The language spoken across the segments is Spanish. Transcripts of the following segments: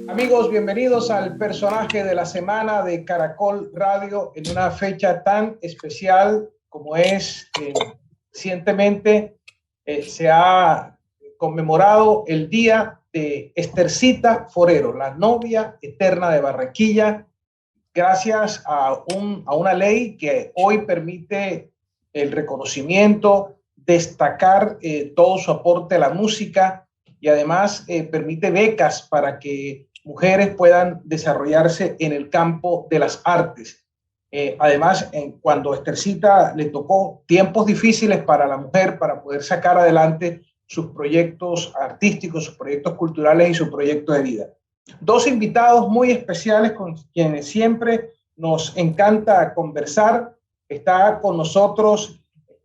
Amigos, bienvenidos al personaje de la semana de Caracol Radio en una fecha tan especial como es recientemente se ha conmemorado el Día de Estercita Forero, la novia eterna de Barranquilla, gracias a una ley que hoy permite el reconocimiento, destacar todo su aporte a la música y además permite becas para que mujeres puedan desarrollarse en el campo de las artes. Además, cuando Estercita le tocó tiempos difíciles para la mujer para poder sacar adelante sus proyectos artísticos, sus proyectos culturales y su proyecto de vida. Dos invitados muy especiales con quienes siempre nos encanta conversar. Está con nosotros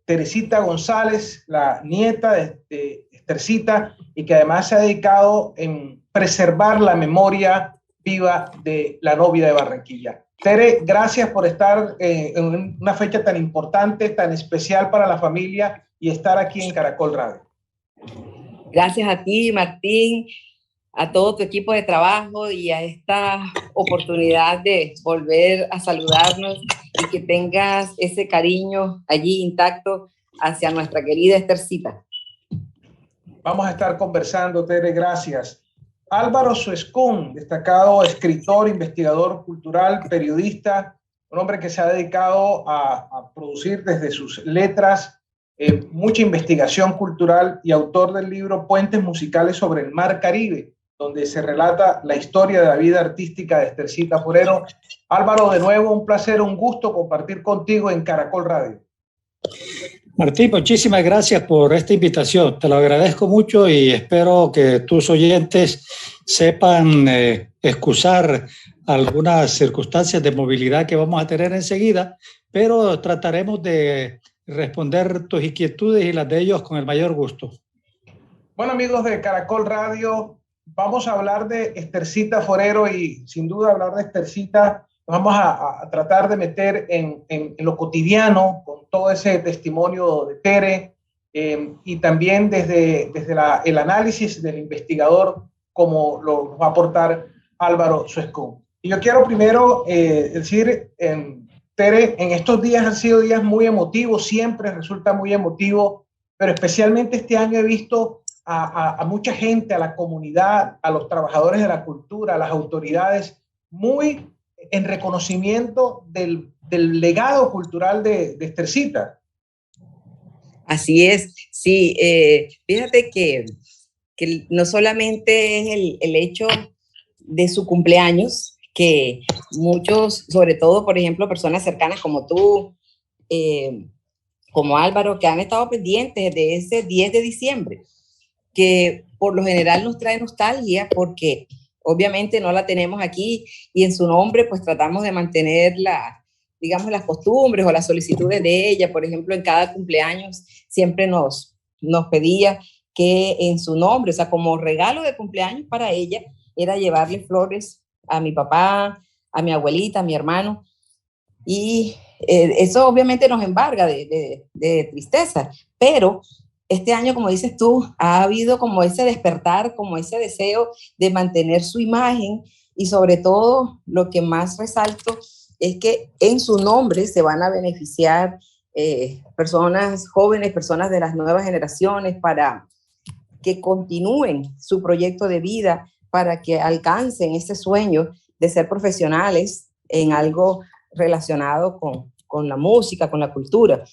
Teresita González, la nieta de Estercita, y que además se ha dedicado en preservar la memoria viva de la novia de Barranquilla. Tere, gracias por estar en una fecha tan importante, tan especial para la familia y estar aquí en Caracol Radio. Gracias a ti, Martín, a todo tu equipo de trabajo y a esta oportunidad de volver a saludarnos y que tengas ese cariño allí intacto hacia nuestra querida Estercita. Vamos a estar conversando, Tere, gracias. Álvaro Suescún, destacado escritor, investigador cultural, periodista, un hombre que se ha dedicado a producir desde sus letras mucha investigación cultural y autor del libro Puentes Musicales sobre el Mar Caribe, donde se relata la historia de la vida artística de Estercita Forero. Álvaro, de nuevo, un placer, un gusto compartir contigo en Caracol Radio. Martín, muchísimas gracias por esta invitación. Te lo agradezco mucho y espero que tus oyentes sepan excusar algunas circunstancias de movilidad que vamos a tener enseguida, pero trataremos de responder tus inquietudes y las de ellos con el mayor gusto. Bueno, amigos de Caracol Radio, vamos a hablar de Estercita Forero y sin duda hablar de Estercita vamos a tratar de meter en lo cotidiano con todo ese testimonio de Tere y también desde el análisis del investigador como lo va a aportar Álvaro Suescún. Y yo quiero primero decir, Tere, en estos días han sido días muy emotivos, siempre resulta muy emotivo, pero especialmente este año he visto a mucha gente, a la comunidad, a los trabajadores de la cultura, a las autoridades, muy en reconocimiento del legado cultural de Estercita. Así es, sí. Fíjate que no solamente es el hecho de su cumpleaños, que muchos, sobre todo, por ejemplo, personas cercanas como tú, como Álvaro, que han estado pendientes de ese 10 de diciembre, que por lo general nos trae nostalgia porque obviamente no la tenemos aquí y en su nombre pues tratamos de mantener digamos, las costumbres o las solicitudes de ella. Por ejemplo, en cada cumpleaños siempre nos pedía que en su nombre, o sea, como regalo de cumpleaños para ella, era llevarle flores a mi papá, a mi abuelita, a mi hermano. Y eso obviamente nos embarga de tristeza, pero este año, como dices tú, ha habido como ese despertar, como ese deseo de mantener su imagen y sobre todo lo que más resalto es que en su nombre se van a beneficiar personas jóvenes, personas de las nuevas generaciones para que continúen su proyecto de vida, para que alcancen ese sueño de ser profesionales en algo relacionado con la música, con la cultura.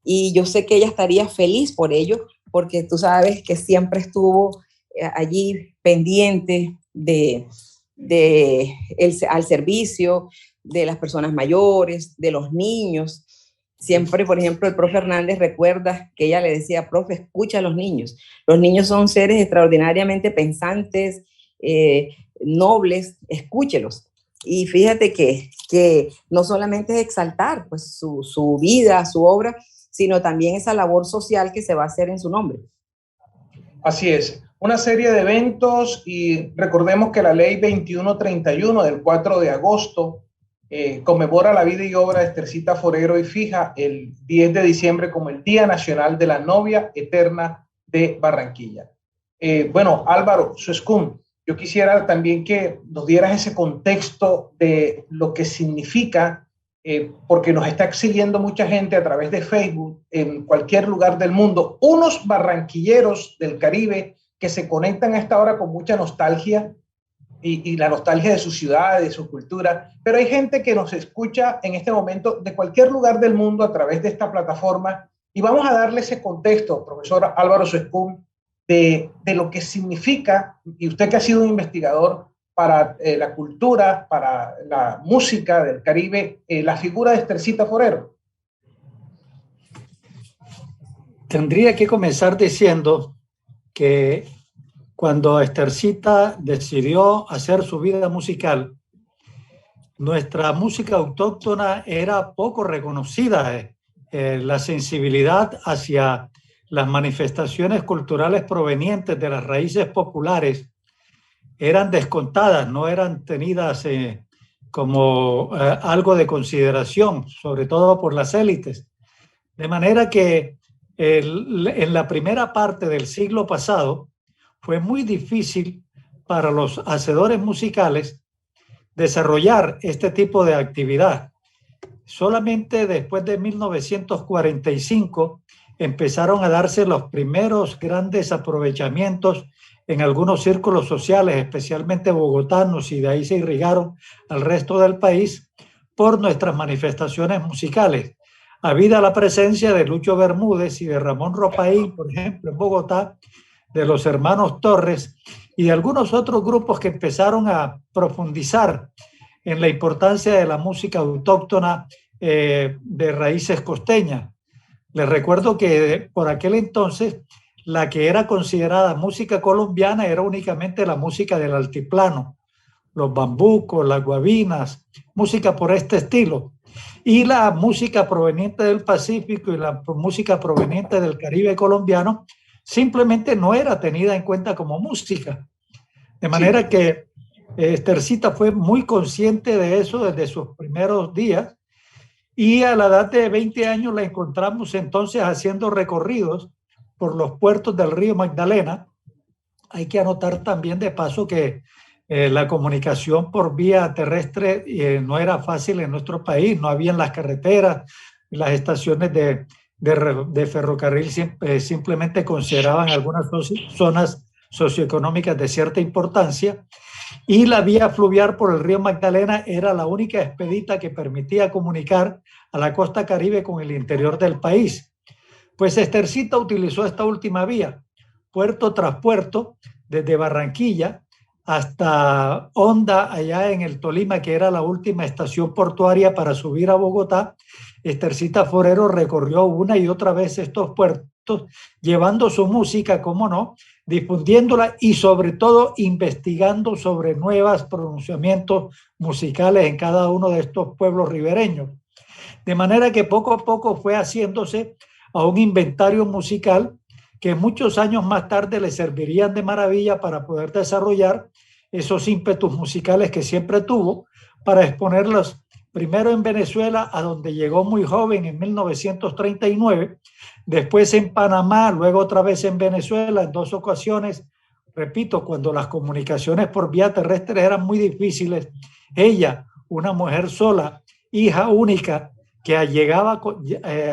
Y yo sé que ella estaría feliz por ello, porque tú sabes que siempre estuvo allí pendiente al servicio de las personas mayores, de los niños. Siempre, por ejemplo, el profe Hernández recuerda que ella le decía: profe, escucha a los niños. Los niños son seres extraordinariamente pensantes, nobles, escúchelos. Y fíjate que no solamente es exaltar pues, su vida, su obra, sino también esa labor social que se va a hacer en su nombre. Así es, una serie de eventos y recordemos que la ley 2131 del 4 de agosto conmemora la vida y obra de Estercita Forero y fija el 10 de diciembre como el Día Nacional de la Novia Eterna de Barranquilla. Bueno, Álvaro Suescún, yo quisiera también que nos dieras ese contexto de lo que significa, porque nos está siguiendo mucha gente a través de Facebook en cualquier lugar del mundo, unos barranquilleros del Caribe que se conectan a esta hora con mucha nostalgia y la nostalgia de su ciudad, de su cultura, pero hay gente que nos escucha en este momento de cualquier lugar del mundo a través de esta plataforma y vamos a darle ese contexto, profesor Álvaro Suescún, de lo que significa, y usted que ha sido un investigador para la cultura, para la música del Caribe, la figura de Estercita Forero. Tendría que comenzar diciendo que cuando Estercita decidió hacer su vida musical, nuestra música autóctona era poco reconocida. La sensibilidad hacia las manifestaciones culturales provenientes de las raíces populares eran descontadas, no eran tenidas como algo de consideración, sobre todo por las élites. De manera que en la primera parte del siglo pasado fue muy difícil para los hacedores musicales desarrollar este tipo de actividad. Solamente después de 1945 empezaron a darse los primeros grandes aprovechamientos en algunos círculos sociales, especialmente bogotanos, y de ahí se irrigaron al resto del país por nuestras manifestaciones musicales. Habida la presencia de Lucho Bermúdez y de Ramón Ropaín, por ejemplo, en Bogotá, de los hermanos Torres y de algunos otros grupos que empezaron a profundizar en la importancia de la música autóctona de raíces costeñas. Les recuerdo que por aquel entonces la que era considerada música colombiana era únicamente la música del altiplano, los bambucos, las guabinas, música por este estilo. Y la música proveniente del Pacífico y la música proveniente del Caribe colombiano simplemente no era tenida en cuenta como música. De manera que Estercita fue muy consciente de eso desde sus primeros días y a la edad de 20 años la encontramos entonces haciendo recorridos por los puertos del río Magdalena. Hay que anotar también de paso que la comunicación por vía terrestre no era fácil en nuestro país, no habían las carreteras, las estaciones de ferrocarril simplemente consideraban algunas zonas socioeconómicas de cierta importancia, y la vía fluvial por el río Magdalena era la única expedita que permitía comunicar a la costa Caribe con el interior del país. Pues Estercita utilizó esta última vía, puerto tras puerto, desde Barranquilla hasta Honda, allá en el Tolima, que era la última estación portuaria para subir a Bogotá. Estercita Forero recorrió una y otra vez estos puertos, llevando su música, cómo no, difundiéndola y sobre todo investigando sobre nuevos pronunciamientos musicales en cada uno de estos pueblos ribereños. De manera que poco a poco fue haciéndose a un inventario musical que muchos años más tarde le servirían de maravilla para poder desarrollar esos ímpetus musicales que siempre tuvo, para exponerlos primero en Venezuela, a donde llegó muy joven en 1939, después en Panamá, luego otra vez en Venezuela en 2 ocasiones. Repito, cuando las comunicaciones por vía terrestre eran muy difíciles, ella, una mujer sola, hija única, que llegaba,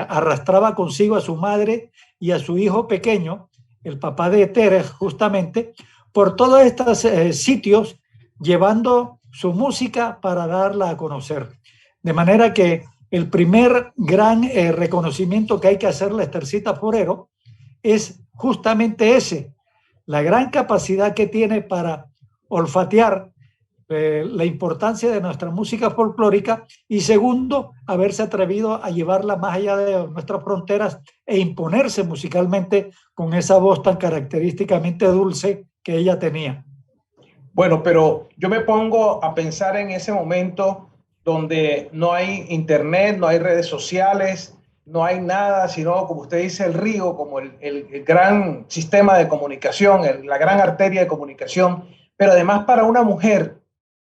arrastraba consigo a su madre y a su hijo pequeño, el papá de Tere, justamente, por todos estos sitios, llevando su música para darla a conocer. De manera que el primer gran reconocimiento que hay que hacerle a Estercita Forero es justamente ese, la gran capacidad que tiene para olfatear la importancia de nuestra música folclórica, y segundo, haberse atrevido a llevarla más allá de nuestras fronteras e imponerse musicalmente con esa voz tan característicamente dulce que ella tenía. Bueno, pero yo me pongo a pensar en ese momento donde no hay internet, no hay redes sociales, no hay nada, sino, como usted dice, el río como el gran sistema de comunicación, la gran arteria de comunicación, pero además para una mujer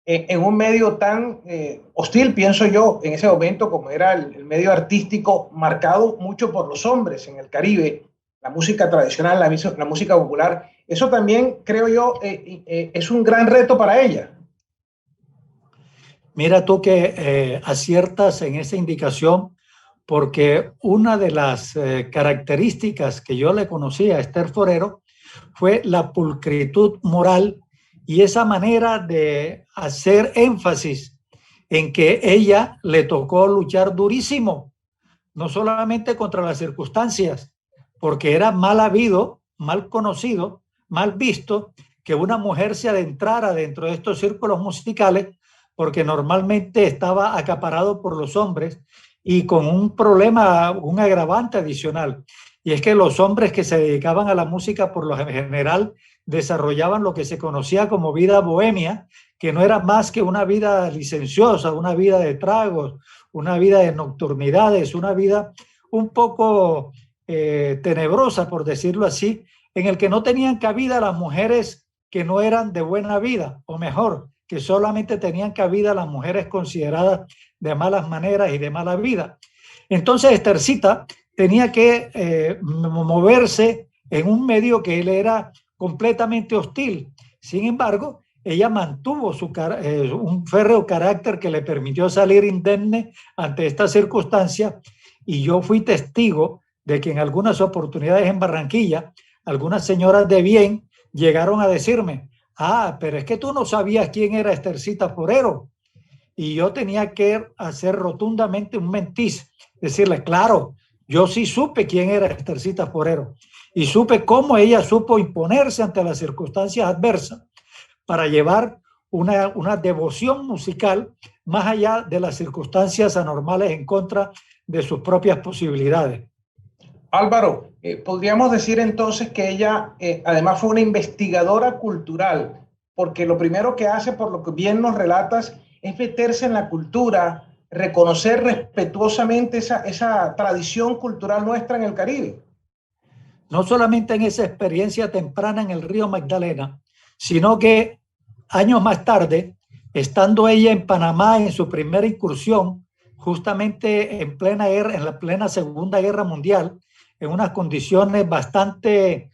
en un medio tan hostil, pienso yo, en ese momento, como era el medio artístico, marcado mucho por los hombres en el Caribe, la música tradicional, la música popular. Eso también, creo yo, es un gran reto para ella. Mira tú que aciertas en esa indicación, porque una de las características que yo le conocí a Esther Forero fue la pulcritud moral y esa manera de hacer énfasis en que ella le tocó luchar durísimo, no solamente contra las circunstancias, porque era mal habido, mal conocido, mal visto que una mujer se adentrara dentro de estos círculos musicales, porque normalmente estaba acaparado por los hombres y con un problema, un agravante adicional. Y es que los hombres que se dedicaban a la música por lo general desarrollaban lo que se conocía como vida bohemia, que no era más que una vida licenciosa, una vida de tragos, una vida de nocturnidades, una vida un poco tenebrosa, por decirlo así, en el que no tenían cabida las mujeres que no eran de buena vida, o mejor, que solamente tenían cabida las mujeres consideradas de malas maneras y de mala vida. Entonces Estercita tenía que moverse en un medio que él era completamente hostil. Sin embargo, ella mantuvo un férreo carácter que le permitió salir indemne ante esta circunstancia, y yo fui testigo de que en algunas oportunidades en Barranquilla, algunas señoras de bien llegaron a decirme: ah, pero es que tú no sabías quién era Estercita Forero. Y yo tenía que hacer rotundamente un mentiz, decirle: claro, yo sí supe quién era Estercita Forero y supe cómo ella supo imponerse ante las circunstancias adversas para llevar una devoción musical más allá de las circunstancias anormales en contra de sus propias posibilidades. Álvaro, podríamos decir entonces que ella además fue una investigadora cultural, porque lo primero que hace, por lo que bien nos relatas, es meterse en la cultura, reconocer respetuosamente esa tradición cultural nuestra en el Caribe. No solamente en esa experiencia temprana en el río Magdalena, sino que años más tarde, estando ella en Panamá en su primera incursión, justamente en plena guerra, en la plena Segunda Guerra Mundial, en unas condiciones bastante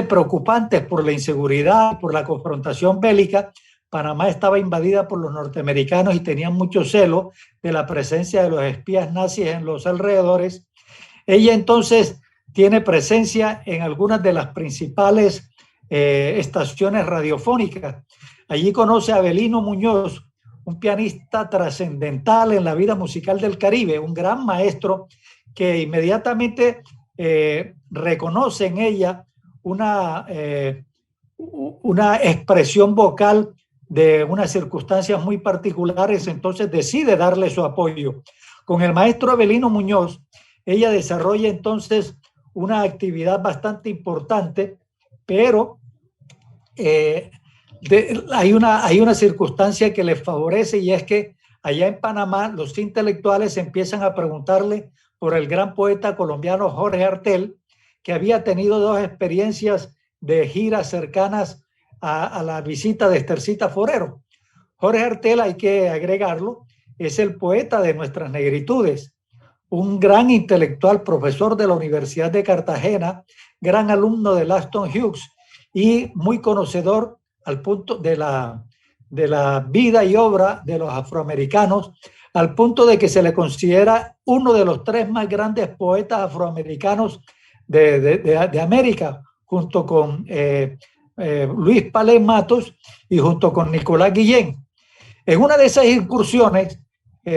preocupantes por la inseguridad, por la confrontación bélica. Panamá estaba invadida por los norteamericanos y tenían mucho celo de la presencia de los espías nazis en los alrededores. Ella entonces tiene presencia en algunas de las principales estaciones radiofónicas. Allí conoce a Avelino Muñoz, un pianista trascendental en la vida musical del Caribe, un gran maestro que inmediatamente reconoce en ella una expresión vocal de unas circunstancias muy particulares, entonces decide darle su apoyo. Con el maestro Avelino Muñoz, ella desarrolla entonces una actividad bastante importante, pero hay una circunstancia que le favorece, y es que allá en Panamá los intelectuales empiezan a preguntarle por el gran poeta colombiano Jorge Artel, que había tenido dos experiencias de giras cercanas a la visita de Estercita Forero. Jorge Artel, hay que agregarlo, es el poeta de nuestras negritudes, un gran intelectual, profesor de la Universidad de Cartagena, gran alumno de Langston Hughes y muy conocedor al punto de la vida y obra de los afroamericanos, al punto de que se le considera uno de los tres más grandes poetas afroamericanos de América, junto con Luis Palés Matos y junto con Nicolás Guillén. En una de esas incursiones,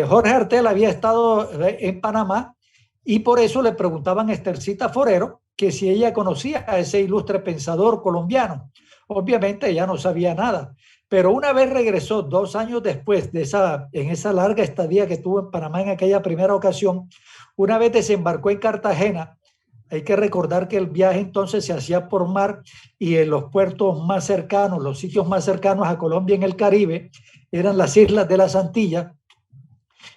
Jorge Artel había estado en Panamá y por eso le preguntaban a Estercita Forero que si ella conocía a ese ilustre pensador colombiano. Obviamente ella no sabía nada, pero una vez regresó 2 años después en esa larga estadía que tuvo en Panamá en aquella primera ocasión, una vez desembarcó en Cartagena. Hay que recordar que el viaje entonces se hacía por mar y en los puertos más cercanos, los sitios más cercanos a Colombia en el Caribe, eran las islas de las Antillas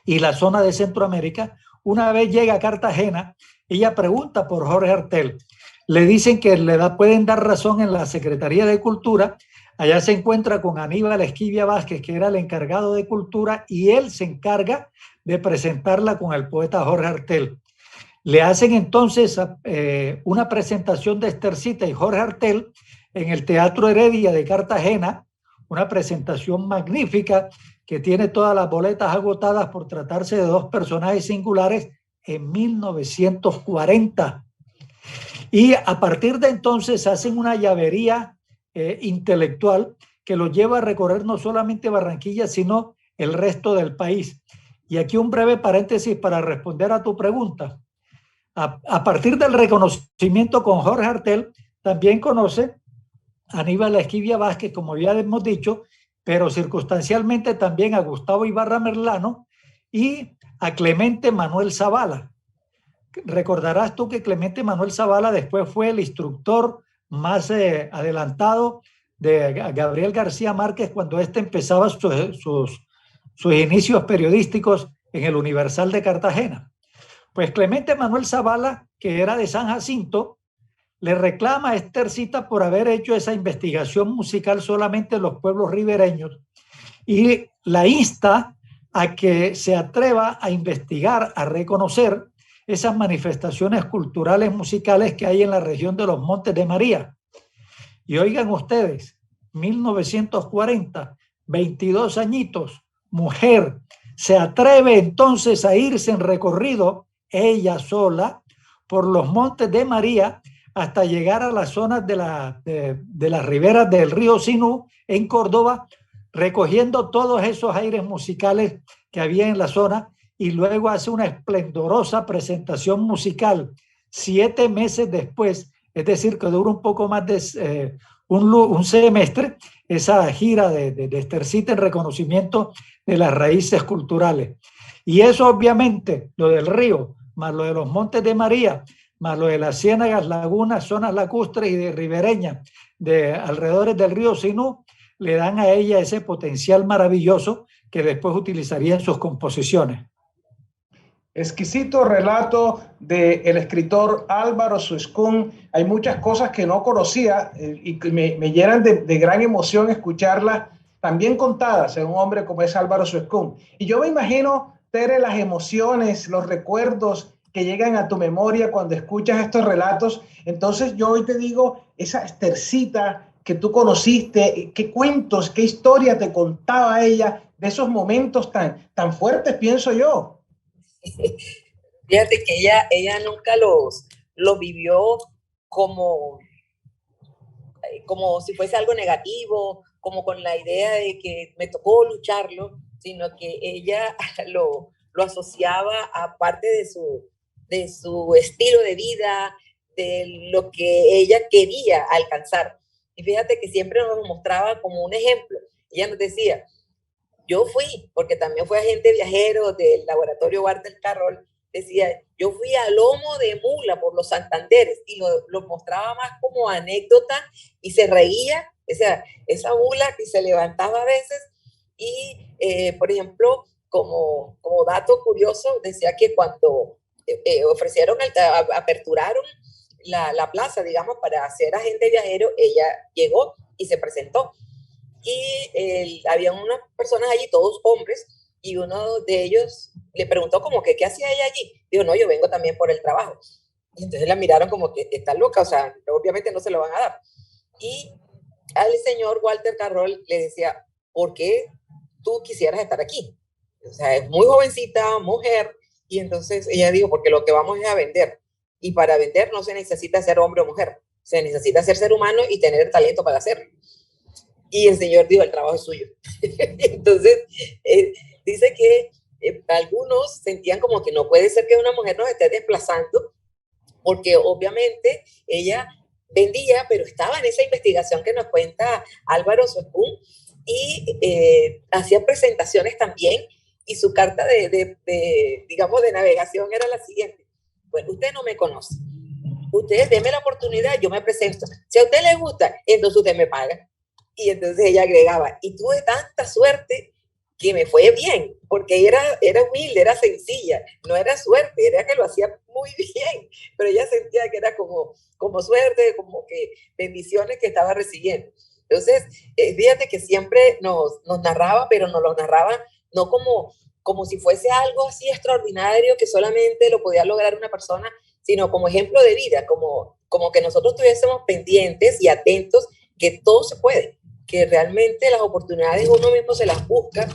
y la zona de Centroamérica. Una vez llega a Cartagena, ella pregunta por Jorge Artel. Le dicen que pueden dar razón en la Secretaría de Cultura Allá se encuentra con Aníbal Esquivia Vázquez, que era el encargado de cultura, y él se encarga de presentarla con el poeta Jorge Artel. Le hacen entonces una presentación de Estercita y Jorge Artel en el Teatro Heredia de Cartagena, una presentación magnífica que tiene todas las boletas agotadas por tratarse de dos personajes singulares en 1940. Y a partir de entonces hacen una llavería intelectual que lo lleva a recorrer no solamente Barranquilla, sino el resto del país. Y aquí un breve paréntesis para responder a tu pregunta. A partir del reconocimiento con Jorge Artel, también conoce a Aníbal Esquivia Vázquez, como ya hemos dicho, pero circunstancialmente también a Gustavo Ibarra Merlano y a Clemente Manuel Zavala. Recordarás tú que Clemente Manuel Zavala después fue el instructor más adelantado de Gabriel García Márquez cuando éste empezaba sus inicios periodísticos en el Universal de Cartagena. Pues Clemente Manuel Zavala, que era de San Jacinto, le reclama a Estercita por haber hecho esa investigación musical solamente en los pueblos ribereños y la insta a que se atreva a investigar, a reconocer esas manifestaciones culturales musicales que hay en la región de los Montes de María. Y oigan ustedes, 1940, 22 añitos, mujer, se atreve entonces a irse en recorrido, ella sola, por los Montes de María hasta llegar a las zonas de las riberas del río Sinú en Córdoba, recogiendo todos esos aires musicales que había en la zona, y luego hace una esplendorosa presentación musical 7 meses después, es decir, que dura un poco más de un semestre, esa gira de Estercita en reconocimiento de las raíces culturales. Y eso obviamente, lo del río, más lo de los Montes de María, más lo de las ciénagas, lagunas, zonas lacustres y de ribereñas de alrededores del río Sinú, le dan a ella ese potencial maravilloso que después utilizaría en sus composiciones. Exquisito relato del escritor Álvaro Suescún. Hay muchas cosas que no conocía y que me llenan de gran emoción escucharlas, también contadas en un hombre como es Álvaro Suescún. Y yo me imagino, Tere, las emociones, los recuerdos que llegan a tu memoria cuando escuchas estos relatos. Entonces yo hoy te digo, esa Estercita que tú conociste, qué cuentos, qué historia te contaba ella de esos momentos tan fuertes, pienso yo. Fíjate que ella nunca los vivió como si fuese algo negativo, como con la idea de que me tocó lucharlo, sino que ella lo asociaba a parte de su estilo de vida, de lo que ella quería alcanzar. Y fíjate que siempre nos mostraba como un ejemplo. Ella nos decía, yo fui, porque también fue agente viajero del laboratorio Walter Carroll, decía, yo fui a lomo de mula por los Santanderes, y lo mostraba más como anécdota, y se reía, o sea, esa mula que se levantaba a veces, y por ejemplo, como dato curioso, decía que cuando aperturaron la plaza, digamos, para ser agente viajero, ella llegó y se presentó. Y había unas personas allí, todos hombres, y uno de ellos le preguntó como que qué hacía ella allí. Dijo, no, yo vengo también por el trabajo. Y entonces la miraron como que está loca, o sea, obviamente no se lo van a dar. Y al señor Walter Carroll le decía, ¿por qué tú quisieras estar aquí? O sea, es muy jovencita, mujer, y entonces ella dijo, porque lo que vamos es a vender. Y para vender no se necesita ser hombre o mujer, se necesita ser humano y tener el talento para hacerlo. Y el señor dijo, el trabajo es suyo. Entonces, dice que algunos sentían como que no puede ser que una mujer nos esté desplazando, porque obviamente ella vendía, pero estaba en esa investigación que nos cuenta Álvaro Suescún, y hacía presentaciones también, y su carta digamos, de navegación era la siguiente. Bueno, usted no me conoce. Usted déme la oportunidad, yo me presento. Si a usted le gusta, entonces usted me paga. Y entonces ella agregaba, y tuve tanta suerte que me fue bien, porque era humilde, era sencilla, no era suerte, era que lo hacía muy bien, pero ella sentía que era como suerte, como que bendiciones que estaba recibiendo. Entonces, fíjate que siempre nos narraba, pero nos lo narraba no como si fuese algo así extraordinario que solamente lo podía lograr una persona, sino como ejemplo de vida, como que nosotros estuviésemos pendientes y atentos que todo se puede, que realmente las oportunidades uno mismo se las busca,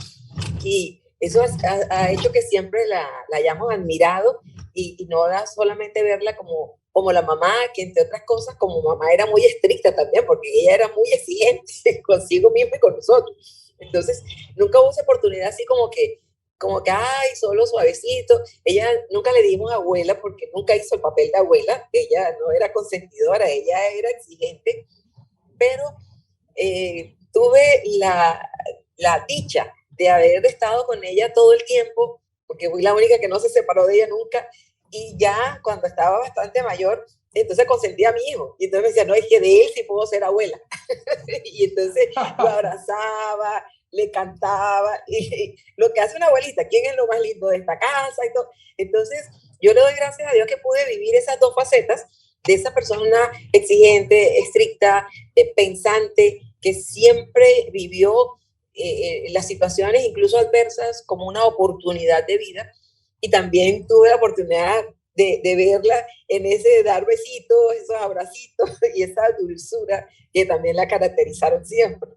y eso ha hecho que siempre la hayamos admirado, y no da solamente verla como la mamá, que entre otras cosas, como mamá era muy estricta también, porque ella era muy exigente consigo misma y con nosotros. Entonces, nunca hubo esa oportunidad así ay, solo suavecito. Ella nunca le dimos abuela porque nunca hizo el papel de abuela. Ella no era consentidora, ella era exigente, pero tuve la dicha de haber estado con ella todo el tiempo, porque fui la única que no se separó de ella nunca, y ya cuando estaba bastante mayor, entonces consentía a mi hijo, y entonces me decía, no, es que de él sí puedo ser abuela. Y entonces lo abrazaba, le cantaba, y lo que hace una abuelita, ¿quién es lo más lindo de esta casa? Y todo. Entonces yo le doy gracias a Dios que pude vivir esas dos facetas de esa persona exigente, estricta, pensante, que siempre vivió las situaciones incluso adversas como una oportunidad de vida, y también tuve la oportunidad de verla en ese dar besitos, esos abracitos y esa dulzura que también la caracterizaron siempre.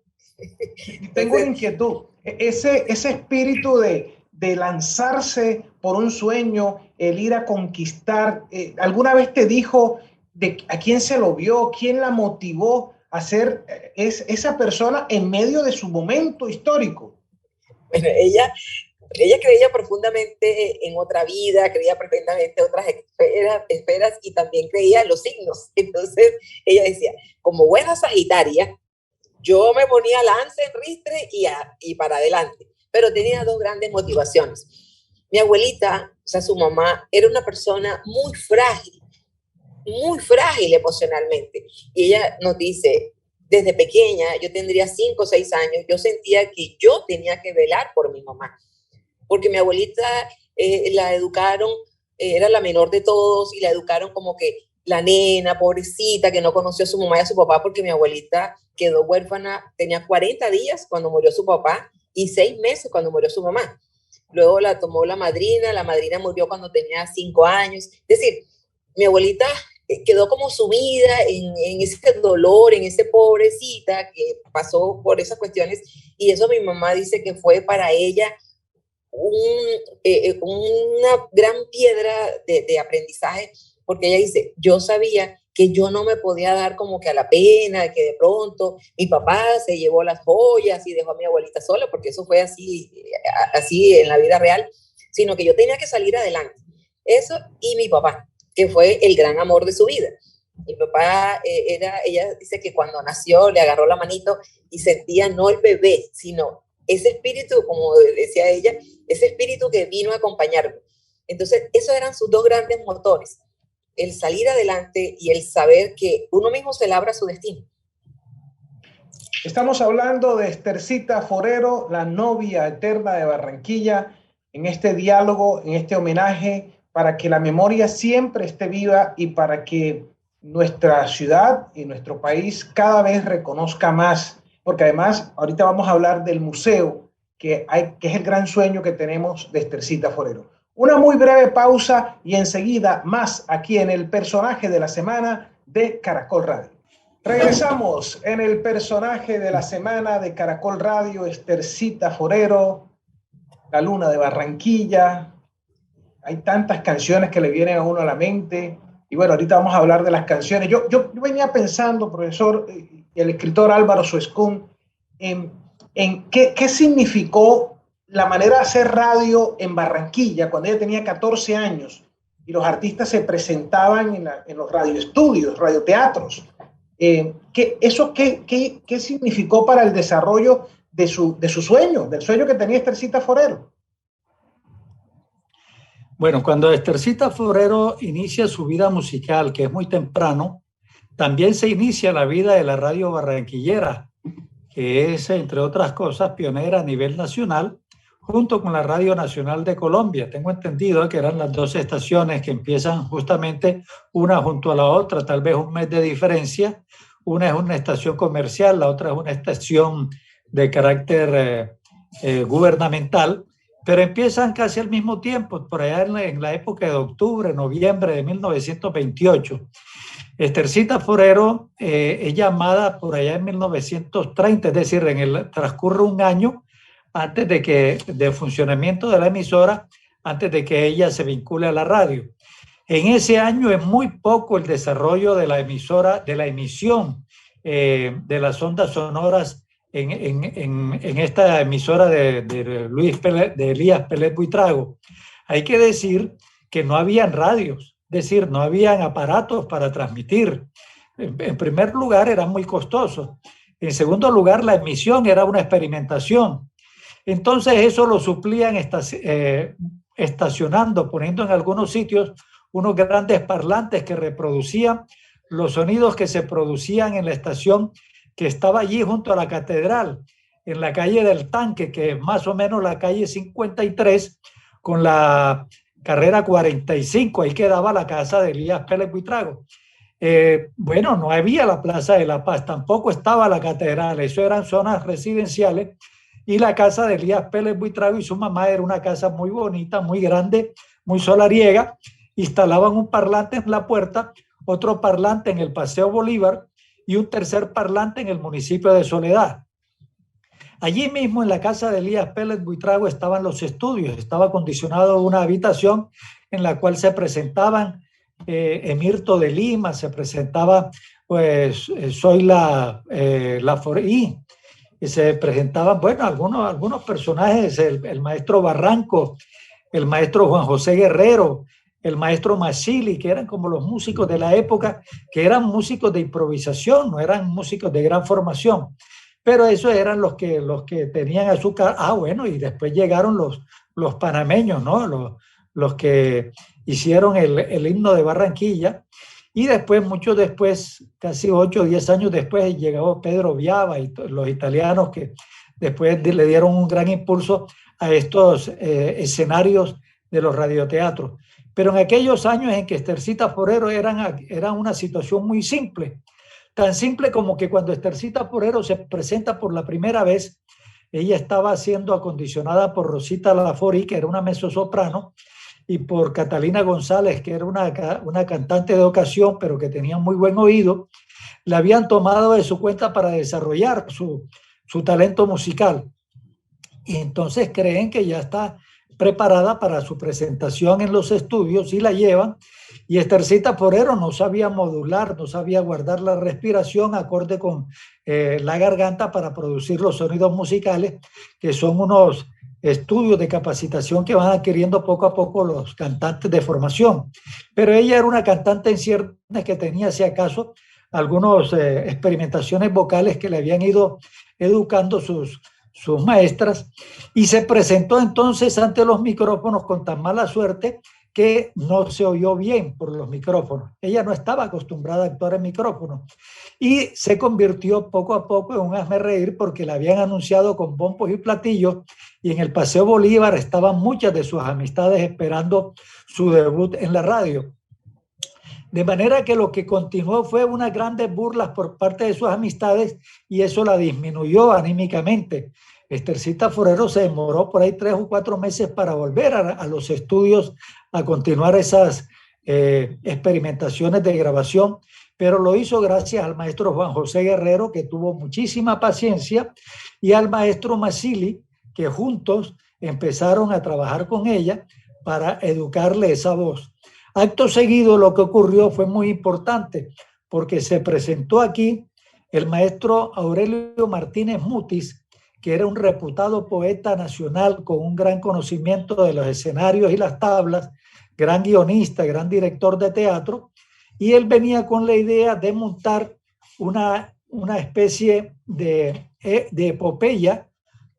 Tengo una inquietud, ese espíritu de lanzarse por un sueño, el ir a conquistar, ¿alguna vez te dijo a quién se lo vio, quién la motivó a ser esa persona en medio de su momento histórico? Bueno, ella creía profundamente en otra vida, creía perfectamente en otras esferas, y también creía en los signos. Entonces ella decía, como buena sagitaria, yo me ponía lanza en ristre y para adelante, pero tenía dos grandes motivaciones. Mi abuelita, o sea, su mamá, era una persona muy frágil emocionalmente. Y ella nos dice, desde pequeña, yo tendría 5 o 6 años, yo sentía que yo tenía que velar por mi mamá, porque mi abuelita la educaron, era la menor de todos, y la educaron como que la nena, pobrecita, que no conoció a su mamá y a su papá, porque mi abuelita quedó huérfana, tenía 40 días cuando murió su papá y 6 meses cuando murió su mamá. Luego la tomó la madrina murió cuando tenía 5 años. Es decir, mi abuelita quedó como sumida en ese dolor, en ese pobrecita que pasó por esas cuestiones, y eso mi mamá dice que fue para ella una gran piedra de aprendizaje, porque ella dice, yo sabía que yo no me podía dar como que a la pena, que de pronto mi papá se llevó las joyas y dejó a mi abuelita sola, porque eso fue así en la vida real, sino que yo tenía que salir adelante. Eso, y mi papá, que fue el gran amor de su vida. Mi papá ella dice que cuando nació le agarró la manito y sentía no el bebé, sino ese espíritu, como decía ella, ese espíritu que vino a acompañarme. Entonces, esos eran sus dos grandes motores, el salir adelante y el saber que uno mismo se labra su destino. Estamos hablando de Estercita Forero, la novia eterna de Barranquilla, en este diálogo, en este homenaje, para que la memoria siempre esté viva y para que nuestra ciudad y nuestro país cada vez reconozca más, porque además ahorita vamos a hablar del museo que es el gran sueño que tenemos de Estercita Forero. Una muy breve pausa y enseguida más aquí en el personaje de la semana de Caracol Radio. Regresamos en el personaje de la semana de Caracol Radio, Estercita Forero, la luna de Barranquilla. Hay tantas canciones que le vienen a uno a la mente. Y bueno, ahorita vamos a hablar de las canciones. Yo venía pensando, profesor, y el escritor Álvaro Suescún, en qué significó la manera de hacer radio en Barranquilla cuando ella tenía 14 años y los artistas se presentaban en los radioestudios, radioteatros. ¿Qué significó para el desarrollo de su sueño, del sueño que tenía Estercita Forero? Bueno, cuando Estercita Forero inicia su vida musical, que es muy temprano, también se inicia la vida de la radio barranquillera, que es, entre otras cosas, pionera a nivel nacional, junto con la Radio Nacional de Colombia. Tengo entendido que eran las dos estaciones que empiezan justamente una junto a la otra, tal vez un mes de diferencia. Una es una estación comercial, la otra es una estación de carácter gubernamental, pero empiezan casi al mismo tiempo, por allá en la época de octubre, noviembre de 1928. Estercita Forero es llamada por allá en 1930, es decir, transcurre un año antes de funcionamiento de la emisora, antes de que ella se vincule a la radio. En ese año es muy poco el desarrollo de la emisora, de la emisión de las ondas sonoras en esta emisora de Elías Pelet Buitrago. Hay que decir que no habían radios, es decir, no habían aparatos para transmitir. En primer lugar, eran muy costosos. En segundo lugar, la emisión era una experimentación. Entonces, eso lo suplían estacionando, poniendo en algunos sitios unos grandes parlantes que reproducían los sonidos que se producían en la estación que estaba allí junto a la catedral, en la calle del Tanque, que es más o menos la calle 53, con la carrera 45, ahí quedaba la casa de Elías Pelet Buitrago. Bueno, no había la Plaza de la Paz, tampoco estaba la catedral, eso eran zonas residenciales, y la casa de Elías Pelet Buitrago y su mamá era una casa muy bonita, muy grande, muy solariega. Instalaban un parlante en la puerta, otro parlante en el Paseo Bolívar y un tercer parlante en el municipio de Soledad. Allí mismo en la casa de Elías Pelet Buitrago estaban los estudios, estaba acondicionado una habitación en la cual se presentaban Emirto de Lima, se presentaba pues Zoila Laforí, y se presentaban, bueno, algunos personajes, el maestro Barranco, el maestro Juan José Guerrero, el maestro Masili, que eran como los músicos de la época, que eran músicos de improvisación, no eran músicos de gran formación, pero esos eran los que tenían azúcar. Bueno, y después llegaron los panameños, ¿no? Los que hicieron el himno de Barranquilla, y después, mucho después, casi 8 o 10 años después, llegó Pedro Viava y los italianos que después le dieron un gran impulso a estos escenarios de los radioteatros. Pero en aquellos años en que Estercita Forero era una situación muy simple, tan simple como que cuando Estercita Forero se presenta por la primera vez, ella estaba siendo acondicionada por Rosita Laforí, que era una mezzosoprano, y por Catalina González, que era una cantante de ocasión, pero que tenía muy buen oído. La habían tomado de su cuenta para desarrollar su talento musical. Y entonces creen que ya está preparada para su presentación en los estudios y la llevan. Y Estercita Forero no sabía modular, no sabía guardar la respiración acorde con la garganta para producir los sonidos musicales, que son unos estudios de capacitación que van adquiriendo poco a poco los cantantes de formación. Pero ella era una cantante en ciernes que tenía, si acaso, algunas experimentaciones vocales que le habían ido educando sus maestras, y se presentó entonces ante los micrófonos con tan mala suerte que no se oyó bien por los micrófonos. Ella no estaba acostumbrada a actuar en micrófonos y se convirtió poco a poco en un hazmerreír, porque la habían anunciado con bombos y platillos, y en el Paseo Bolívar estaban muchas de sus amistades esperando su debut en la radio. De manera que lo que continuó fue unas grandes burlas por parte de sus amistades, y eso la disminuyó anímicamente. Estercita Forero se demoró por ahí 3 o 4 meses para volver a los estudios a continuar esas experimentaciones de grabación, pero lo hizo gracias al maestro Juan José Guerrero, que tuvo muchísima paciencia, y al maestro Masili, que juntos empezaron a trabajar con ella para educarle esa voz. Acto seguido, lo que ocurrió fue muy importante, porque se presentó aquí el maestro Aurelio Martínez Mutis, que era un reputado poeta nacional con un gran conocimiento de los escenarios y las tablas, gran guionista, gran director de teatro, y él venía con la idea de montar una especie de epopeya,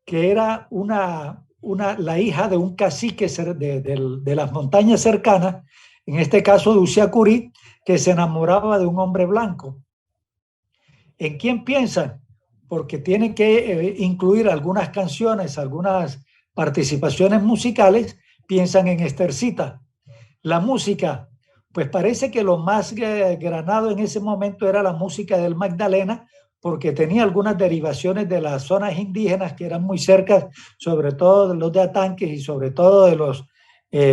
que era la hija de un cacique de las montañas cercanas, en este caso de Uciacurí, que se enamoraba de un hombre blanco. ¿En quién piensan? Porque tienen que incluir algunas canciones, algunas participaciones musicales, piensan en Estercita. La música, Pues parece que lo más granado en ese momento era la música del Magdalena, porque tenía algunas derivaciones de las zonas indígenas que eran muy cercas, sobre todo de los de Atanques y sobre todo de los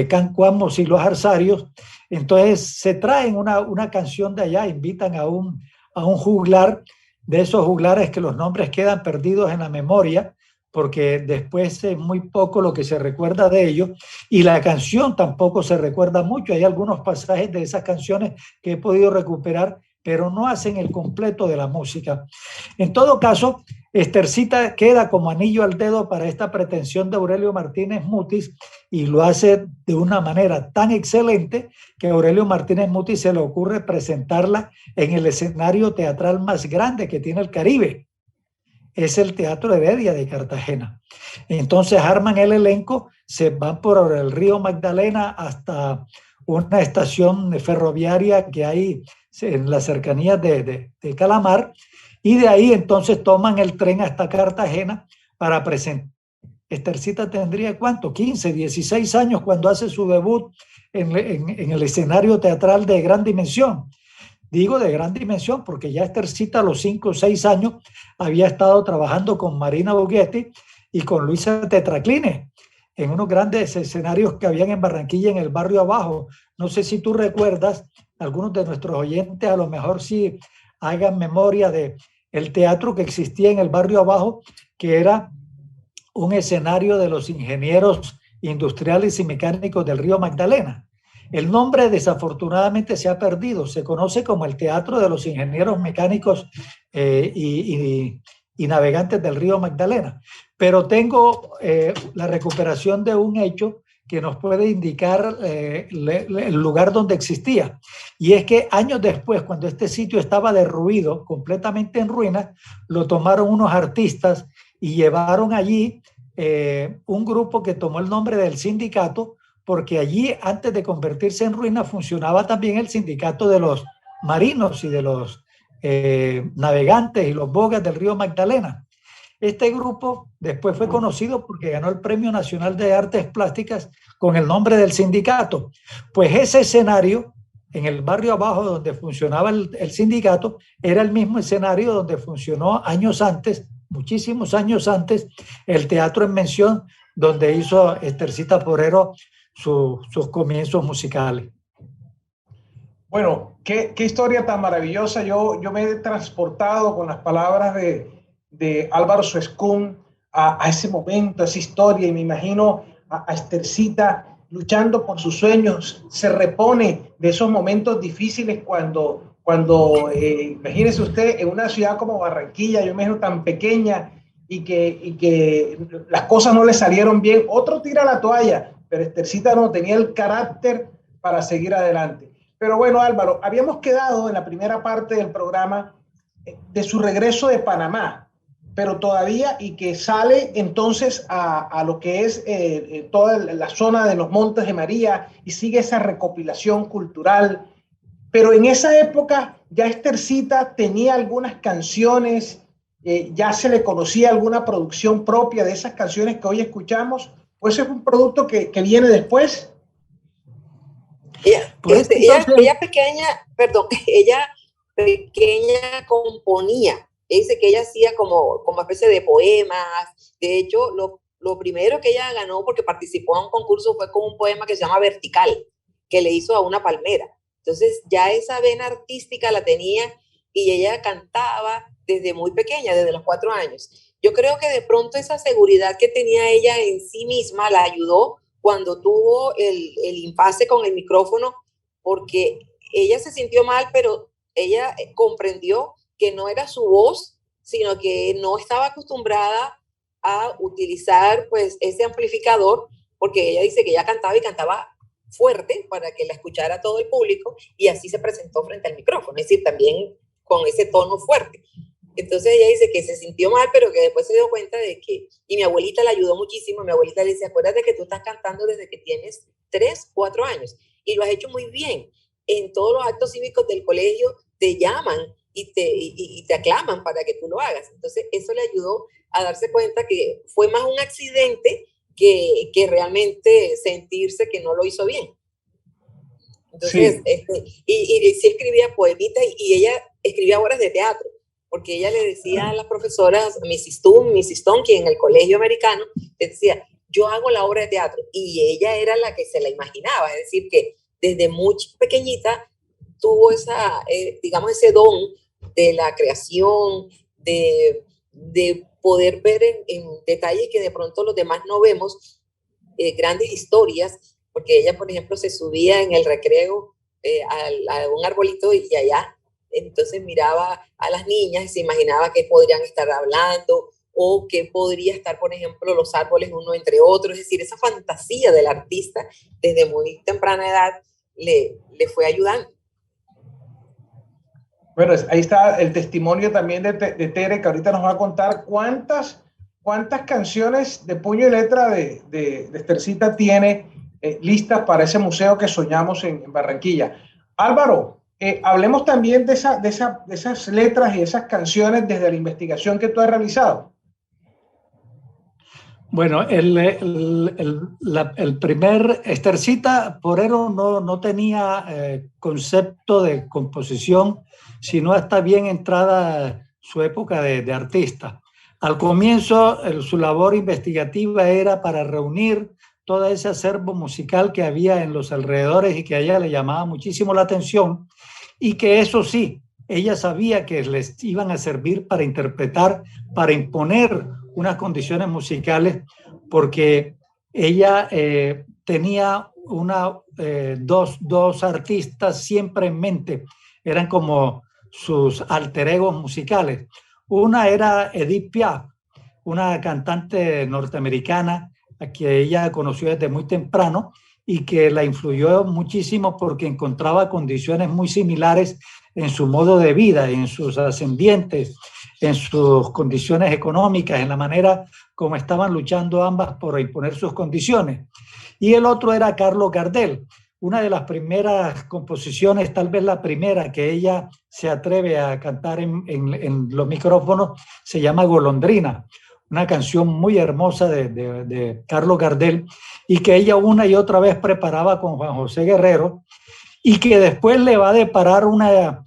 cancuamos y los arsarios. Entonces se traen una canción de allá, invitan a un juglar, de esos juglares que los nombres quedan perdidos en la memoria, porque después es muy poco lo que se recuerda de ellos, y la canción tampoco se recuerda mucho. Hay algunos pasajes de esas canciones que he podido recuperar, pero no hacen el completo de la música. En todo caso, Estercita queda como anillo al dedo para esta pretensión de Aurelio Martínez Mutis, y lo hace de una manera tan excelente que a Aurelio Martínez Mutis se le ocurre presentarla en el escenario teatral más grande que tiene el Caribe. Es el Teatro Heredia de Cartagena. Entonces arman el elenco, se van por el río Magdalena hasta una estación ferroviaria que hay en las cercanías de Calamar, y de ahí entonces toman el tren hasta Cartagena para presentar. Estercita tendría, ¿cuánto? 15, 16 años cuando hace su debut en el escenario teatral de gran dimensión. Digo de gran dimensión porque ya Estercita a los 5 o 6 años había estado trabajando con Marina Boguetti y con Luisa Tetracline en unos grandes escenarios que habían en Barranquilla, en el barrio Abajo. No sé si tú recuerdas, algunos de nuestros oyentes a lo mejor sí hagan memoria de el teatro que existía en el barrio Abajo, que era un escenario de los ingenieros industriales y mecánicos del río Magdalena. El nombre desafortunadamente se ha perdido, se conoce como el Teatro de los Ingenieros Mecánicos y Navegantes del río Magdalena, pero tengo la recuperación de un hecho que nos puede indicar el lugar donde existía, y es que años después, cuando este sitio estaba derruido, completamente en ruinas, lo tomaron unos artistas y llevaron allí un grupo que tomó el nombre del sindicato, porque allí, antes de convertirse en ruina, funcionaba también el sindicato de los marinos y de los navegantes y los bogas del río Magdalena. Este grupo después fue conocido porque ganó el Premio Nacional de Artes Plásticas con el nombre del sindicato. Pues ese escenario, en el barrio Abajo donde funcionaba el sindicato, era el mismo escenario donde funcionó años antes, muchísimos años antes, el Teatro en Mención, donde hizo Estercita Porero sus comienzos musicales. Bueno, qué historia tan maravillosa. Yo me he transportado con las palabras de Álvaro Suescún a ese momento, a esa historia, y me imagino a Estercita luchando por sus sueños. Se repone de esos momentos difíciles cuando imagínese usted en una ciudad como Barranquilla, yo me imagino tan pequeña, y que las cosas no le salieron bien. Otro tira la toalla, pero Estercita no tenía el carácter para seguir adelante. Pero bueno, Álvaro, habíamos quedado en la primera parte del programa de su regreso de Panamá, pero todavía, y que sale entonces a lo que es toda la zona de los Montes de María, y sigue esa recopilación cultural. Pero en esa época ya Estercita tenía algunas canciones, ya se le conocía alguna producción propia de esas canciones que hoy escuchamos, o ese es un producto que viene después. Ella pequeña, perdón, ella pequeña componía. Dice que ella hacía como especie de poemas. De hecho, lo primero que ella ganó porque participó en un concurso fue con un poema que se llama Vertical, que le hizo a una palmera. Entonces ya esa vena artística la tenía, y ella cantaba desde muy pequeña, desde los 4 años. Yo creo que de pronto esa seguridad que tenía ella en sí misma la ayudó cuando tuvo el impasse con el micrófono, porque ella se sintió mal, pero ella comprendió que no era su voz, sino que no estaba acostumbrada a utilizar pues ese amplificador, porque ella dice que ella cantaba, y cantaba fuerte para que la escuchara todo el público, y así se presentó frente al micrófono, es decir, también con ese tono fuerte. Entonces ella dice que se sintió mal, pero que después se dio cuenta de que, y mi abuelita la ayudó muchísimo. Mi abuelita le dice: acuérdate que tú estás cantando desde que tienes 3, 4 años, y lo has hecho muy bien. En todos los actos cívicos del colegio te llaman y te aclaman para que tú lo hagas. Entonces eso le ayudó a darse cuenta que fue más un accidente que realmente sentirse que no lo hizo bien. Entonces, Sí. y sí escribía poemitas y ella escribía obras de teatro, porque ella le decía a las profesoras, Mrs. Tonky en el colegio americano, le decía, yo hago la obra de teatro, y ella era la que se la imaginaba, es decir, que desde muy pequeñita tuvo digamos, ese don de la creación, de poder ver en detalle que de pronto los demás no vemos, grandes historias, porque ella, por ejemplo, se subía en el recreo a un arbolito y allá, entonces miraba a las niñas y se imaginaba que podrían estar hablando o que podría estar, por ejemplo, los árboles uno entre otros, es decir, esa fantasía del artista desde muy temprana edad le fue ayudando. Bueno, ahí está el testimonio también de Tere, que ahorita nos va a contar cuántas canciones de puño y letra de Estercita tiene listas para ese museo que soñamos en Barranquilla. Álvaro, hablemos también de esas letras y esas canciones desde la investigación que tú has realizado. Bueno, el primer Estercita Porero no tenía concepto de composición, sino hasta bien entrada su época de artista. Al comienzo, su labor investigativa era para reunir todo ese acervo musical que había en los alrededores y que a ella le llamaba muchísimo la atención, y que eso sí, ella sabía que les iban a servir para interpretar, para imponer unas condiciones musicales, porque ella tenía dos artistas siempre en mente, eran como sus alter egos musicales. Una era Edith Piaf, una cantante norteamericana a que ella conoció desde muy temprano y que la influyó muchísimo porque encontraba condiciones muy similares en su modo de vida, en sus ascendientes, en sus condiciones económicas, en la manera como estaban luchando ambas por imponer sus condiciones. Y el otro era Carlos Gardel, una de las primeras composiciones, tal vez la primera que ella se atreve a cantar en los micrófonos, se llama Golondrina, una canción muy hermosa de Carlos Gardel, y que ella una y otra vez preparaba con Juan José Guerrero, y que después le va a deparar una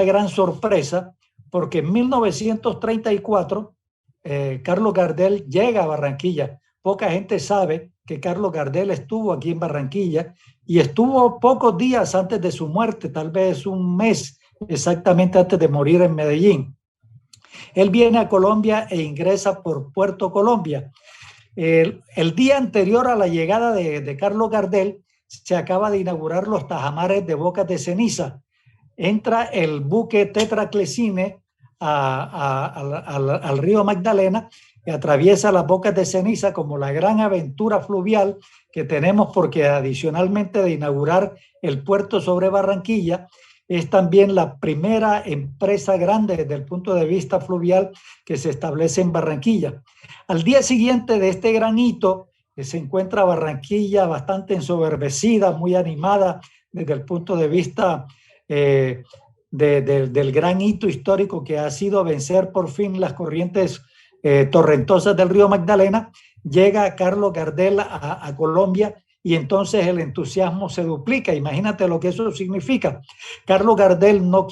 gran sorpresa, porque en 1934 Carlos Gardel llega a Barranquilla. Poca gente sabe que Carlos Gardel estuvo aquí en Barranquilla y estuvo pocos días antes de su muerte, tal vez un mes exactamente antes de morir en Medellín. Él viene a Colombia e ingresa por Puerto Colombia. El día anterior a la llegada de Carlos Gardel, se acaba de inaugurar los tajamares de Bocas de Ceniza. Entra el buque Tetraclecine al río Magdalena y atraviesa las Bocas de Ceniza como la gran aventura fluvial que tenemos, porque adicionalmente de inaugurar el puerto sobre Barranquilla, es también la primera empresa grande desde el punto de vista fluvial que se establece en Barranquilla. Al día siguiente de este gran hito, se encuentra Barranquilla bastante ensoberbecida, muy animada desde el punto de vista del gran hito histórico que ha sido vencer por fin las corrientes torrentosas del río Magdalena. Llega Carlos Gardel a Colombia y entonces el entusiasmo se duplica. Imagínate lo que eso significa. Carlos Gardel no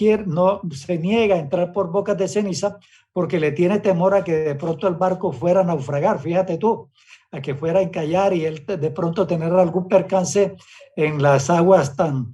se niega a entrar por Bocas de Ceniza porque le tiene temor a que de pronto el barco fuera a naufragar, fíjate tú, a que fuera a encallar y él de pronto tener algún percance en las aguas tan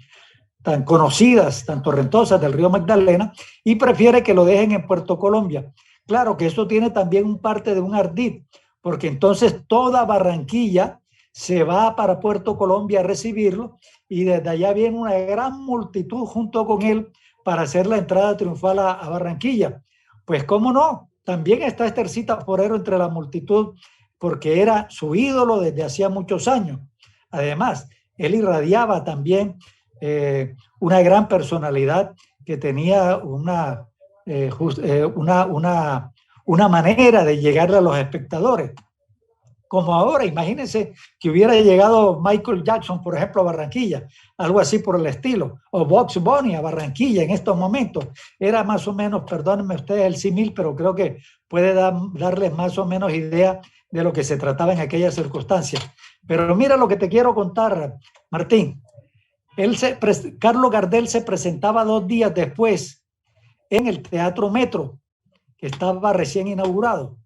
conocidas, tan torrentosas del río Magdalena, y prefiere que lo dejen en Puerto Colombia. Claro que eso tiene también un parte de un ardid, porque entonces toda Barranquilla se va para Puerto Colombia a recibirlo y desde allá viene una gran multitud junto con él para hacer la entrada triunfal a Barranquilla. Pues cómo no, también está Estercita Porero entre la multitud porque era su ídolo desde hacía muchos años. Además, él irradiaba también una gran personalidad que tenía una manera de llegarle a los espectadores. Como ahora, imagínense que hubiera llegado Michael Jackson, por ejemplo, a Barranquilla, algo así por el estilo, o Bugs Bunny a Barranquilla en estos momentos. Era más o menos, perdónenme ustedes el símil, pero creo que puede darles más o menos idea de lo que se trataba en aquellas circunstancias. Pero mira lo que te quiero contar, Martín. Carlos Gardel se presentaba 2 días después en el Teatro Metro, que estaba recién inaugurado.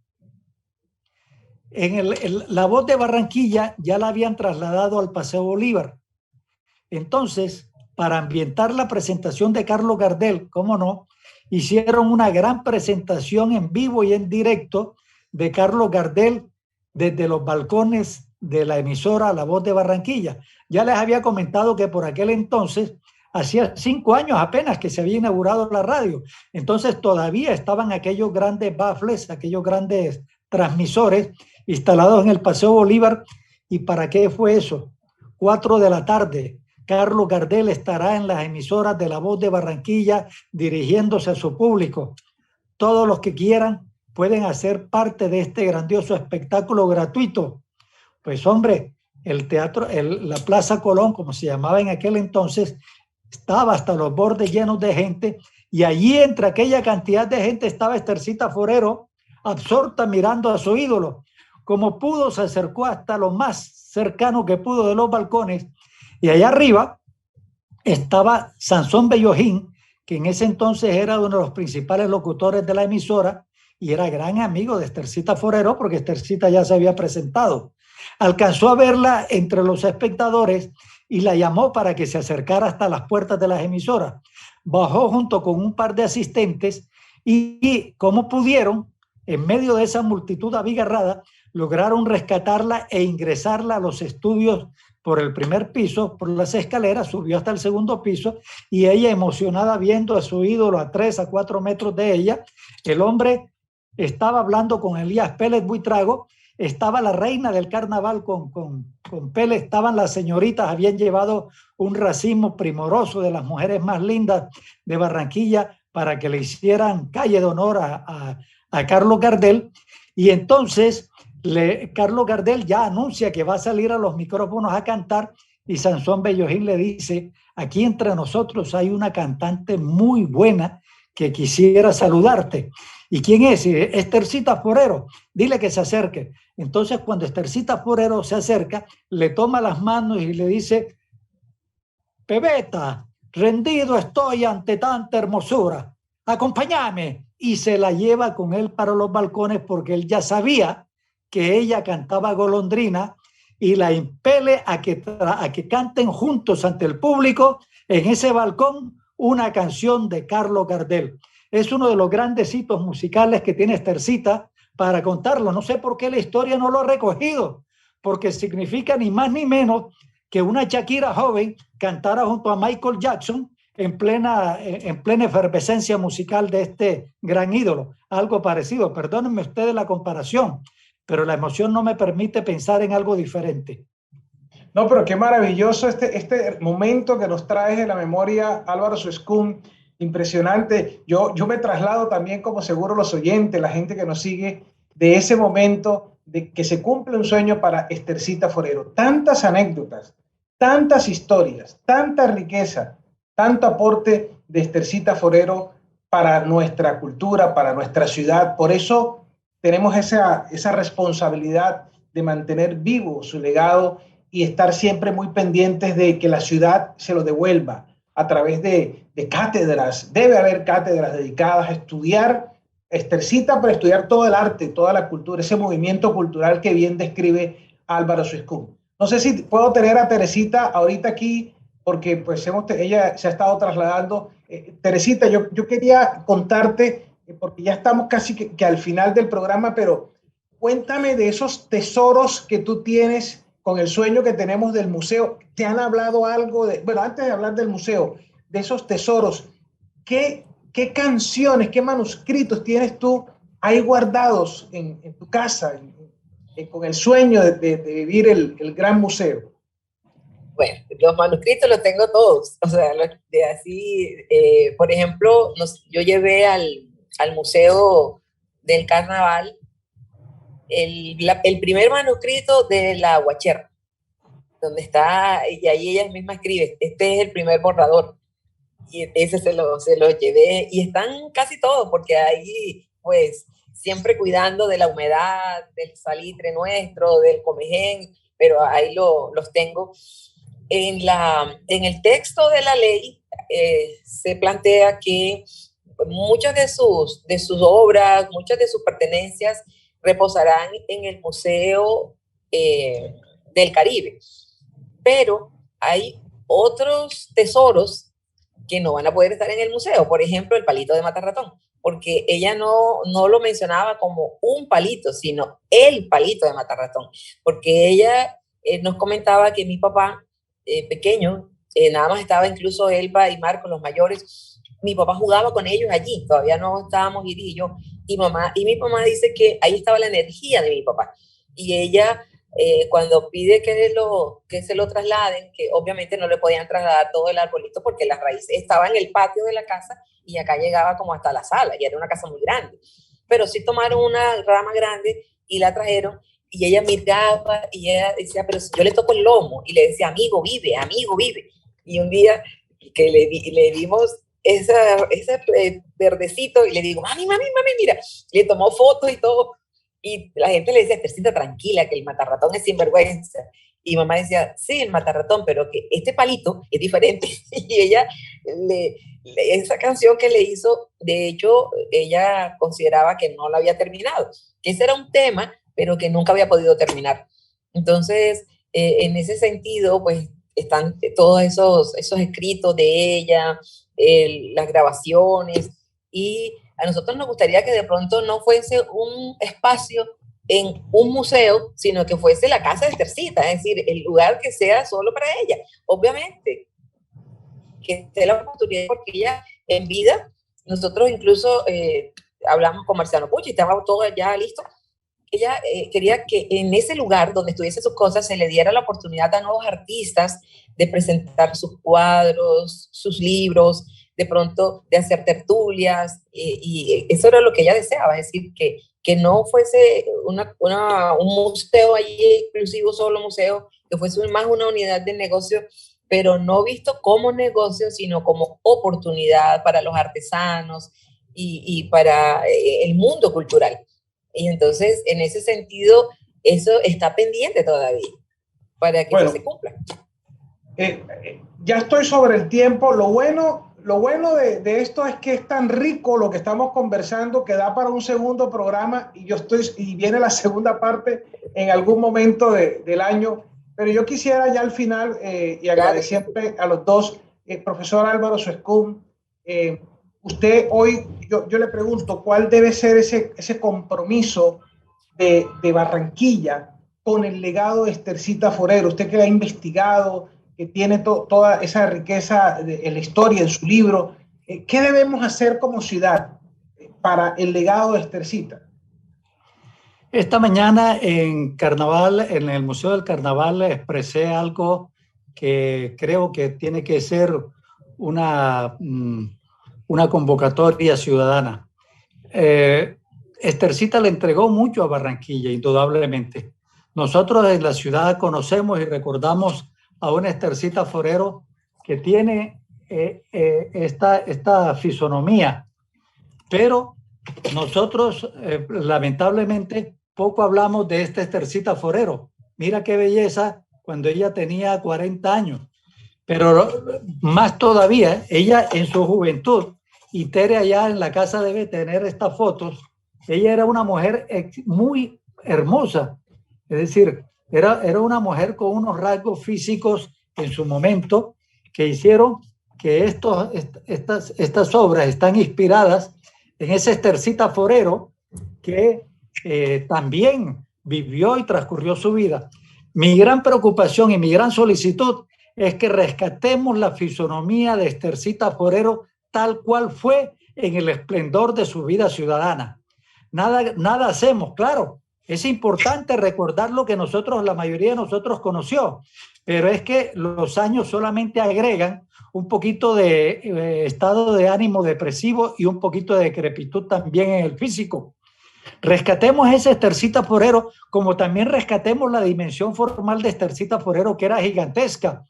La Voz de Barranquilla ya la habían trasladado al Paseo Bolívar. Entonces, para ambientar la presentación de Carlos Gardel, cómo no, hicieron una gran presentación en vivo y en directo de Carlos Gardel desde los balcones de la emisora La Voz de Barranquilla. Ya les había comentado que por aquel entonces, hacía 5 años apenas que se había inaugurado la radio, entonces todavía estaban aquellos grandes baffles, aquellos grandes transmisores instalados en el Paseo Bolívar. ¿Y para qué fue eso? 4 de la tarde. Carlos Gardel estará en las emisoras de La Voz de Barranquilla dirigiéndose a su público. Todos los que quieran pueden hacer parte de este grandioso espectáculo gratuito. Pues hombre, el teatro, la Plaza Colón, como se llamaba en aquel entonces, estaba hasta los bordes llenos de gente, y allí entre aquella cantidad de gente estaba Estercita Forero, absorta mirando a su ídolo. Como pudo, se acercó hasta lo más cercano que pudo de los balcones, y allá arriba estaba Sansón Bellojín, que en ese entonces era uno de los principales locutores de la emisora y era gran amigo de Estercita Forero, porque Estercita ya se había presentado. Alcanzó a verla entre los espectadores y la llamó para que se acercara hasta las puertas de las emisoras. Bajó junto con un par de asistentes y como pudieron, en medio de esa multitud abigarrada, lograron rescatarla e ingresarla a los estudios por el primer piso, por las escaleras, subió hasta el segundo piso, y ella, emocionada viendo a su ídolo a 3 a 4 metros de ella. El hombre estaba hablando con Elías Pérez Buitrago, estaba la reina del carnaval con Pérez, estaban las señoritas, habían llevado un racimo primoroso de las mujeres más lindas de Barranquilla para que le hicieran calle de honor a Carlos Gardel. Y entonces Carlos Gardel ya anuncia que va a salir a los micrófonos a cantar, y Sansón Bellojín le dice: aquí entre nosotros hay una cantante muy buena que quisiera saludarte. ¿Y quién es? Estercita Forero, dile que se acerque. Entonces, cuando Estercita Forero se acerca, le toma las manos y le dice: Pebeta, rendido estoy ante tanta hermosura, acompáñame. Y se la lleva con él para los balcones, porque él ya sabía que ella cantaba golondrina, y la impele a que canten juntos ante el público en ese balcón una canción de Carlos Gardel. Es uno de los grandes hitos musicales que tiene Estercita para contarlo. No sé por qué la historia no lo ha recogido, porque significa ni más ni menos que una Shakira joven cantara junto a Michael Jackson en plena efervescencia musical de este gran ídolo. Algo parecido. Perdónenme ustedes la comparación, pero la emoción no me permite pensar en algo diferente. No, pero qué maravilloso este momento que nos trae de la memoria, Álvaro Suescún. Impresionante. Yo me traslado también, como seguro los oyentes, la gente que nos sigue, de ese momento de que se cumple un sueño para Estercita Forero. Tantas anécdotas, tantas historias, tanta riqueza, tanto aporte de Estercita Forero para nuestra cultura, para nuestra ciudad. Por eso tenemos esa responsabilidad de mantener vivo su legado y estar siempre muy pendientes de que la ciudad se lo devuelva a través de cátedras. Debe haber cátedras dedicadas a estudiar Estercita, pero estudiar todo el arte, toda la cultura, ese movimiento cultural que bien describe Álvaro Suescún. No sé si puedo tener a Teresita ahorita aquí, porque pues ella se ha estado trasladando. Teresita, yo quería contarte, porque ya estamos casi que al final del programa, pero cuéntame de esos tesoros que tú tienes con el sueño que tenemos del museo. ¿Te han hablado algo bueno, antes de hablar del museo, de esos tesoros, qué canciones, qué manuscritos tienes tú ahí guardados en tu casa, con el sueño de vivir el gran museo? Bueno, los manuscritos los tengo todos, o sea, por ejemplo, yo llevé al Museo del Carnaval el primer manuscrito de la Guacherna, donde está, y ahí ella misma escribe, este es el primer borrador, y ese se lo llevé, y están casi todos, porque ahí, pues, siempre cuidando de la humedad, del salitre nuestro, del comején, pero ahí los tengo. en el texto de la ley se plantea que muchas de sus obras, muchas de sus pertenencias reposarán en el Museo del Caribe. Pero hay otros tesoros que no van a poder estar en el museo. Por ejemplo, el palito de matarratón, porque ella no lo mencionaba como un palito, sino el palito de matarratón, porque ella nos comentaba que mi papá, pequeño, nada más estaba incluso Elba y Marcos, los mayores, mi papá jugaba con ellos allí, todavía no estábamos Iris y yo, y mi mamá dice que ahí estaba la energía de mi papá, y ella cuando pide que se lo trasladen, que obviamente no le podían trasladar todo el arbolito porque la raíz estaba en el patio de la casa y acá llegaba como hasta la sala, y era una casa muy grande, pero sí tomaron una rama grande y la trajeron, y ella miraba y ella decía, pero si yo le toco el lomo, y le decía, amigo vive, y un día que le dimos ese verdecito y le digo, mami, mira, le tomó fotos y todo. Y la gente le decía, Tercita, tranquila, que el matarratón es sinvergüenza. Y mamá decía, sí, el matarratón, pero que este palito es diferente. Y ella, esa canción que le hizo, de hecho, ella consideraba que no la había terminado, que ese era un tema, pero que nunca había podido terminar. Entonces, en ese sentido, pues, están todos esos escritos de ella, las grabaciones, y a nosotros nos gustaría que de pronto no fuese un espacio en un museo, sino que fuese la casa de Tercita, es decir, el lugar que sea solo para ella. Obviamente, que esté la oportunidad, porque ella en vida, nosotros incluso hablamos con Marciano Pucci, estaba todo ya listo. Ella quería que en ese lugar donde estuviese sus cosas se le diera la oportunidad a nuevos artistas de presentar sus cuadros, sus libros, de pronto de hacer tertulias, y eso era lo que ella deseaba, es decir, que no fuese un museo allí exclusivo, solo museo, que fuese más una unidad de negocio, pero no visto como negocio, sino como oportunidad para los artesanos y para el mundo cultural. Y entonces, en ese sentido, eso está pendiente todavía para que se cumpla. Ya estoy sobre el tiempo. Lo bueno de esto es que es tan rico lo que estamos conversando que da para un segundo programa, y viene la segunda parte en algún momento del año. Pero yo quisiera ya al final, y agradeciendo a los dos, profesor Álvaro Suescún, usted hoy, yo le pregunto, ¿cuál debe ser ese compromiso de Barranquilla con el legado de Estercita Forero? Usted que la ha investigado, que tiene toda esa riqueza en la historia, en su libro, ¿qué debemos hacer como ciudad para el legado de Estercita? Esta mañana en Carnaval, en el Museo del Carnaval, expresé algo que creo que tiene que ser una convocatoria ciudadana. Estercita le entregó mucho a Barranquilla, indudablemente. Nosotros en la ciudad conocemos y recordamos a un Estercita Forero que tiene esta fisonomía, pero nosotros lamentablemente poco hablamos de este Estercita Forero. Mira qué belleza cuando ella tenía 40 años, pero más todavía, ella en su juventud, y Tere allá en la casa debe tener estas fotos, ella era una mujer muy hermosa, es decir, era una mujer con unos rasgos físicos en su momento que hicieron que estas obras están inspiradas en ese Estercita Forero que también vivió y transcurrió su vida. Mi gran preocupación y mi gran solicitud es que rescatemos la fisonomía de Estercita Forero tal cual fue en el esplendor de su vida ciudadana. Nada hacemos, claro. Es importante recordar lo que la mayoría de nosotros conoció, pero es que los años solamente agregan un poquito de estado de ánimo depresivo y un poquito de decrepitud también en el físico. Rescatemos ese Estercita Forero, como también rescatemos la dimensión formal de Estercita Forero, que era gigantesca.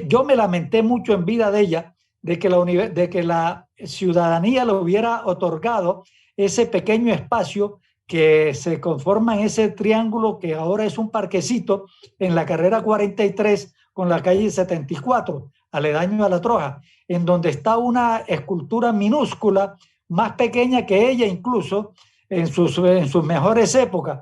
Yo me lamenté mucho en vida de ella, de que la ciudadanía le hubiera otorgado ese pequeño espacio que se conforma en ese triángulo que ahora es un parquecito en la carrera 43 con la calle 74, aledaño a La Troja, en donde está una escultura minúscula, más pequeña que ella incluso, en sus mejores épocas.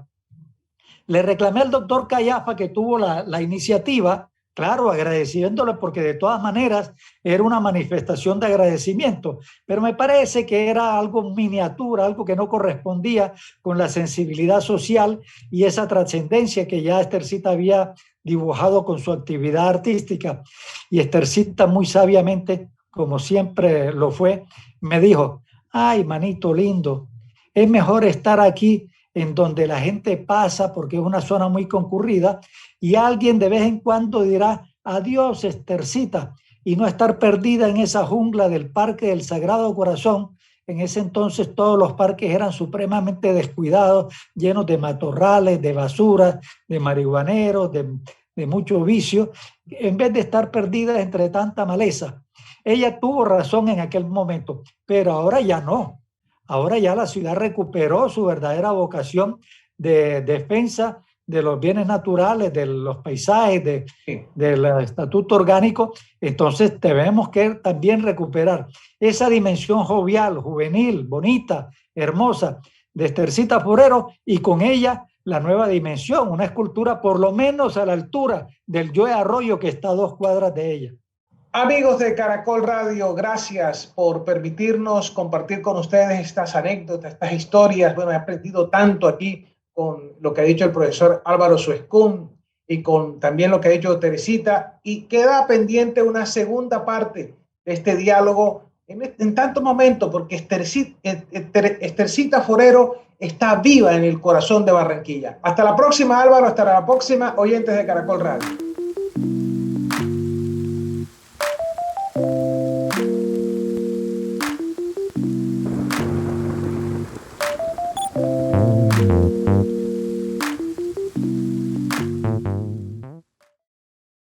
Le reclamé al doctor Callafa, que tuvo la iniciativa, claro, agradeciéndole porque de todas maneras era una manifestación de agradecimiento, pero me parece que era algo miniatura, algo que no correspondía con la sensibilidad social y esa trascendencia que ya Estercita había dibujado con su actividad artística. Y Estercita, muy sabiamente, como siempre lo fue, me dijo: ay, manito lindo, es mejor estar aquí en donde la gente pasa, porque es una zona muy concurrida, y alguien de vez en cuando dirá: adiós, Estercita, y no estar perdida en esa jungla del Parque del Sagrado Corazón. En ese entonces todos los parques eran supremamente descuidados, llenos de matorrales, de basura, de marihuaneros, de mucho vicio, en vez de estar perdida entre tanta maleza. Ella tuvo razón en aquel momento, pero ahora ya no. Ahora ya la ciudad recuperó su verdadera vocación de defensa de los bienes naturales, de los paisajes, del estatuto orgánico. Entonces tenemos que también recuperar esa dimensión jovial, juvenil, bonita, hermosa de Estercita Forero, y con ella la nueva dimensión, una escultura por lo menos a la altura del Joe Arroyo, que está a 2 cuadras de ella. Amigos de Caracol Radio, gracias por permitirnos compartir con ustedes estas anécdotas, estas historias. Bueno, he aprendido tanto aquí con lo que ha dicho el profesor Álvaro Suescún y con también lo que ha dicho Teresita, y queda pendiente una segunda parte de este diálogo en tanto momento, porque Estercita Forero está viva en el corazón de Barranquilla. Hasta la próxima, Álvaro, hasta la próxima, oyentes de Caracol Radio.